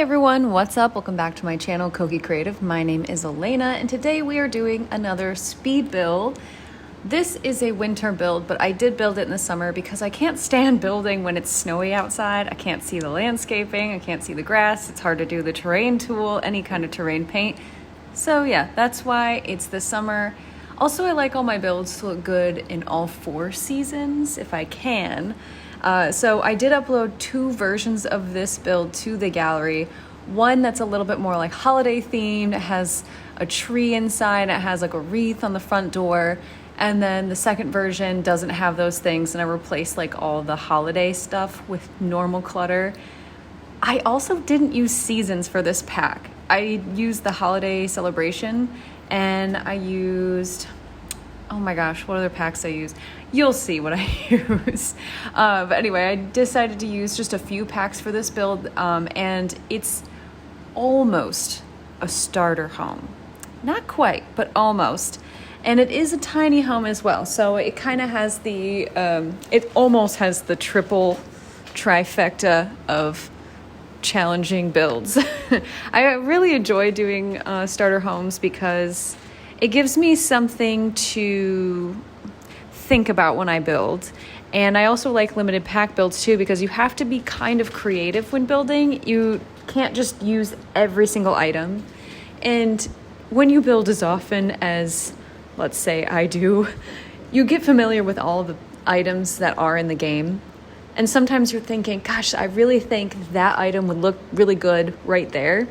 everyone, what's up? Welcome back to my channel, Koki Creative. My name is Elena, and today we are doing another speed build. This is a winter build, but I did build it in the summer because I can't stand building when it's snowy outside. I can't see the landscaping, I can't see the grass. It's hard to do the terrain tool, any kind of terrain paint. So yeah, that's why it's the summer. Also, I like all my builds to look good in all 4 seasons if I can. So I did upload 2 versions of this build to the gallery. One that's a little bit more like holiday themed. It has a tree inside. It has like a wreath on the front door. And then the second version doesn't have those things, and I replaced like all the holiday stuff with normal clutter. I also didn't use seasons for this pack. I used the holiday celebration, and I used, oh my gosh, what other packs I used? You'll see what I use. But anyway, I decided to use just a few packs for this build, and it's almost a starter home. Not quite, but almost. And it is a tiny home as well, so it kind of has the, it almost has the triple trifecta of challenging builds. I really enjoy doing starter homes because it gives me something to think about when I build. And I also like limited pack builds too, because you have to be kind of creative when building. You can't just use every single item. And when you build as often as, let's say, I do, you get familiar with all of the items that are in the game. And sometimes you're thinking, gosh, I really think that item would look really good right there.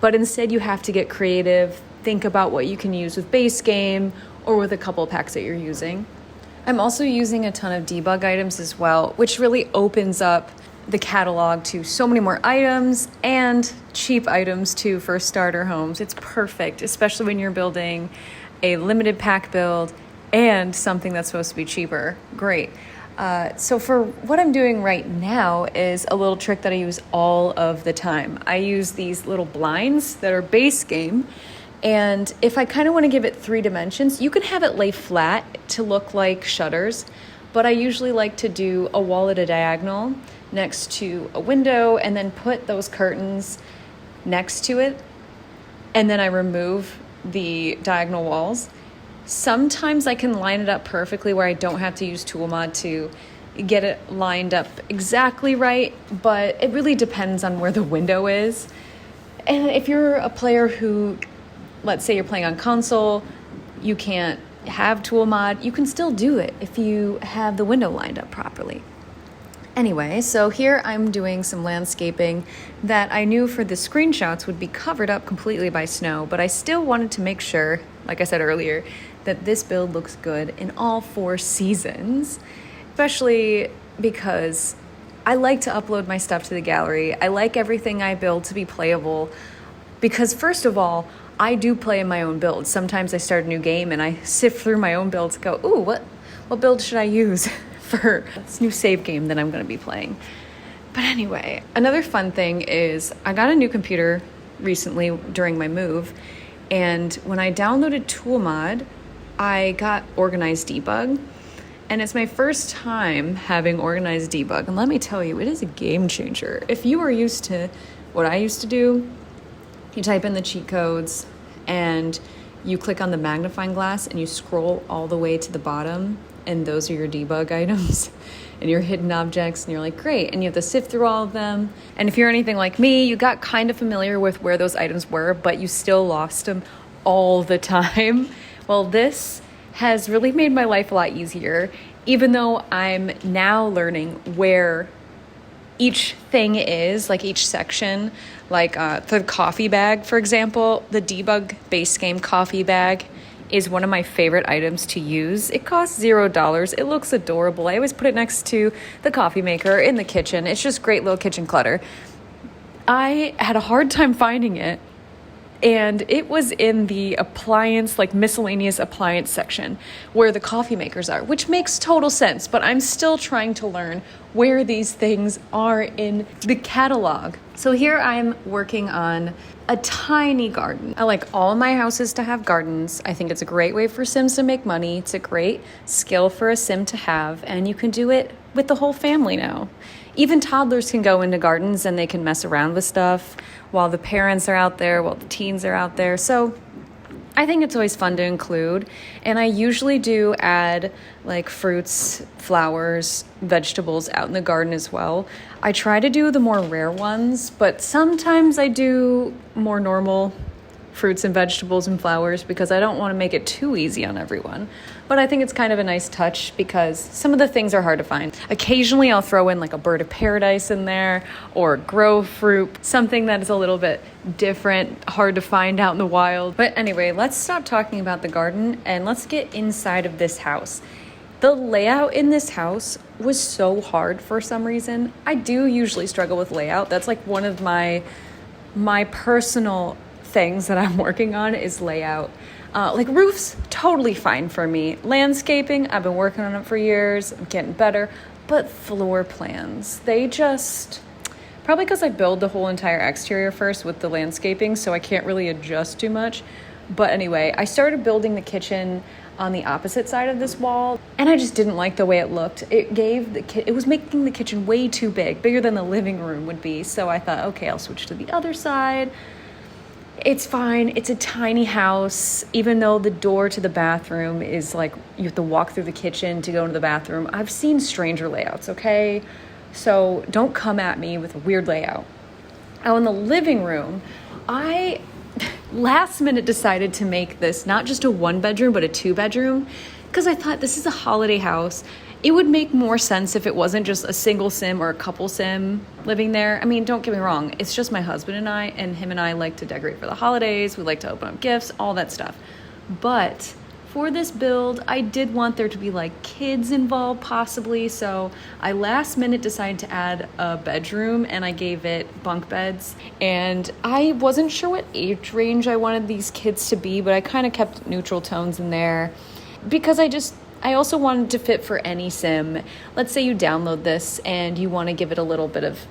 But instead you have to get creative, think about what you can use with base game or with a couple packs that you're using. I'm also using a ton of debug items as well, which really opens up the catalog to so many more items and cheap items too for starter homes. It's perfect, especially when you're building a limited pack build and something that's supposed to be cheaper. Great. So for what I'm doing right now is a little trick that I use all of the time. I use these little blinds that are base game. And if I kind of want to give it 3 dimensions, you can have it lay flat to look like shutters, but I usually like to do a wall at a diagonal next to a window and then put those curtains next to it. And then I remove the diagonal walls. Sometimes I can line it up perfectly where I don't have to use tool mod to get it lined up exactly right, but it really depends on where the window is. And if you're a player who, let's say you're playing on console, you can't have tool mod, you can still do it if you have the window lined up properly. Anyway, so here I'm doing some landscaping that I knew for the screenshots would be covered up completely by snow, but I still wanted to make sure, like I said earlier, that this build looks good in all 4 seasons, especially because I like to upload my stuff to the gallery. I like everything I build to be playable because, first of all, I do play in my own builds. Sometimes I start a new game and I sift through my own builds and go, ooh, what build should I use for this new save game that I'm going to be playing? But anyway, another fun thing is I got a new computer recently during my move, and when I downloaded tool mod, I got organized debug, and it's my first time having organized debug, and let me tell you, it is a game changer. If you are used to what I used to do, you type in the cheat codes and you click on the magnifying glass and you scroll all the way to the bottom, and those are your debug items and your hidden objects, and you're like, great, and you have to sift through all of them. And if you're anything like me, you got kind of familiar with where those items were, but you still lost them all the time. Well, this has really made my life a lot easier, even though I'm now learning where each thing is, like each section. Like the coffee bag, for example, the debug base game coffee bag is one of my favorite items to use. It costs $0. It looks adorable. I always put it next to the coffee maker in the kitchen. It's just great little kitchen clutter. I had a hard time finding it, and it was in the appliance, like miscellaneous appliance section where the coffee makers are, which makes total sense, but I'm still trying to learn where these things are in the catalog. So here I'm working on a tiny garden. I like all my houses to have gardens. I think it's a great way for Sims to make money. It's a great skill for a Sim to have, and you can do it with the whole family now. Even toddlers can go into gardens and they can mess around with stuff while the parents are out there, while the teens are out there. So I think it's always fun to include, and I usually do add like fruits, flowers, vegetables out in the garden as well. I try to do the more rare ones, but sometimes I do more normal fruits and vegetables and flowers because I don't want to make it too easy on everyone. But I think it's kind of a nice touch because some of the things are hard to find. Occasionally I'll throw in like a bird of paradise in there or grow fruit, something that is a little bit different, hard to find out in the wild. But anyway, let's stop talking about the garden and let's get inside of this house. The layout in this house was so hard for some reason. I do usually struggle with layout. That's like one of my personal things that I'm working on is layout. Like roofs, totally fine for me. Landscaping, I've been working on it for years. I'm getting better. But floor plans, they just... Probably because I build the whole entire exterior first with the landscaping, so I can't really adjust too much. But anyway, I started building the kitchen on the opposite side of this wall, and I just didn't like the way it looked. It was making the kitchen way too big, bigger than the living room would be. So I thought, okay, I'll switch to the other side. It's fine. It's a tiny house, even though the door to the bathroom is like, you have to walk through the kitchen to go into the bathroom. I've seen stranger layouts, okay? So don't come at me with a weird layout. Now in the living room, I last minute decided to make this not just a 1-bedroom, but a 2-bedroom, because I thought this is a holiday house. It would make more sense if it wasn't just a single Sim or a couple Sim living there. I mean, don't get me wrong. It's just my husband and I, and him and I like to decorate for the holidays. We like to open up gifts, all that stuff. But for this build, I did want there to be like kids involved possibly. So I last minute decided to add a bedroom and I gave it bunk beds. And I wasn't sure what age range I wanted these kids to be, but I kind of kept neutral tones in there because I also wanted to fit for any Sim. Let's say you download this and you want to give it a little bit of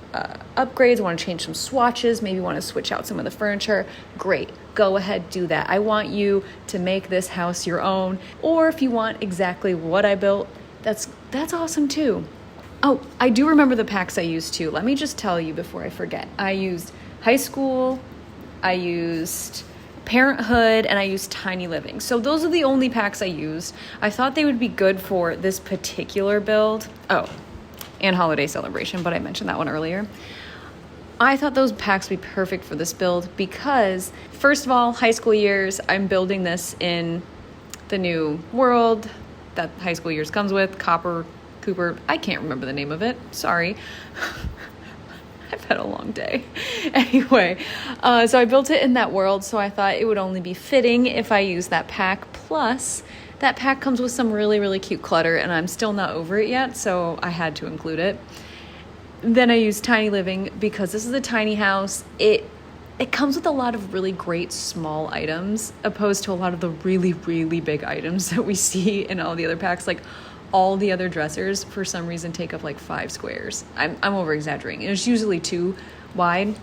upgrades, want to change some swatches, maybe want to switch out some of the furniture. Great, go ahead, do that. I want you to make this house your own. Or if you want exactly what I built, that's awesome too. Oh, I do remember the packs I used too. Let me just tell you before I forget. I used high school, I used Parenthood, and I used Tiny Living. So those are the only packs I used. I thought they would be good for this particular build. Oh, and Holiday Celebration, but I mentioned that one earlier. I thought those packs would be perfect for this build because, first of all, high school years, I'm building this in the new world that high school years comes with. Cooper, I can't remember the name of it. Sorry. I've had a long day. Anyway, so I built it in that world, so I thought it would only be fitting if I used that pack. Plus, that pack comes with some really, really cute clutter, and I'm still not over it yet, so I had to include it. Then I used Tiny Living because this is a tiny house. It comes with a lot of really great small items, opposed to a lot of the really, really big items that we see in all the other packs. Like, all the other dressers, for some reason, take up like 5 squares. I'm over-exaggerating. It's usually 2 wide,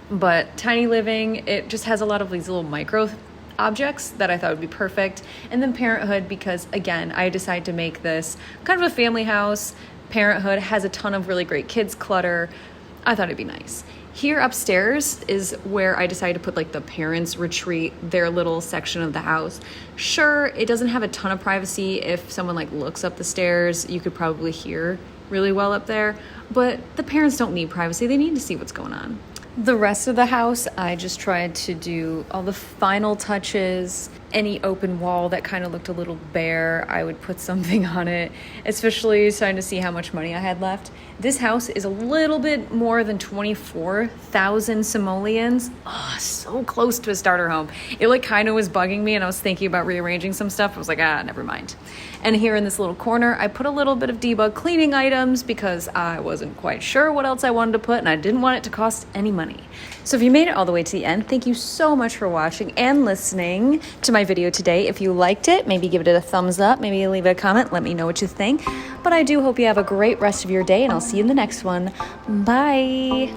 but Tiny Living, it just has a lot of these little micro objects that I thought would be perfect. And then Parenthood, because again, I decided to make this kind of a family house. Parenthood has a ton of really great kids clutter. I thought it'd be nice. Here upstairs is where I decided to put like the parents' retreat, their little section of the house. Sure, it doesn't have a ton of privacy. If someone like looks up the stairs, you could probably hear really well up there, but the parents don't need privacy. They need to see what's going on. The rest of the house, I just tried to do all the final touches. Any open wall that kind of looked a little bare, I would put something on it, especially trying to see how much money I had left. This house is a little bit more than 24,000 simoleons. Oh, so close to a starter home. It like kind of was bugging me, and I was thinking about rearranging some stuff. I was like, never mind. And here in this little corner, I put a little bit of debug cleaning items because I wasn't quite sure what else I wanted to put, and I didn't want it to cost any money. So if you made it all the way to the end, thank you so much for watching and listening to my video today. If you liked it, maybe give it a thumbs up, maybe leave a comment, let me know what you think. But I do hope you have a great rest of your day, and I'll see you in the next one. Bye.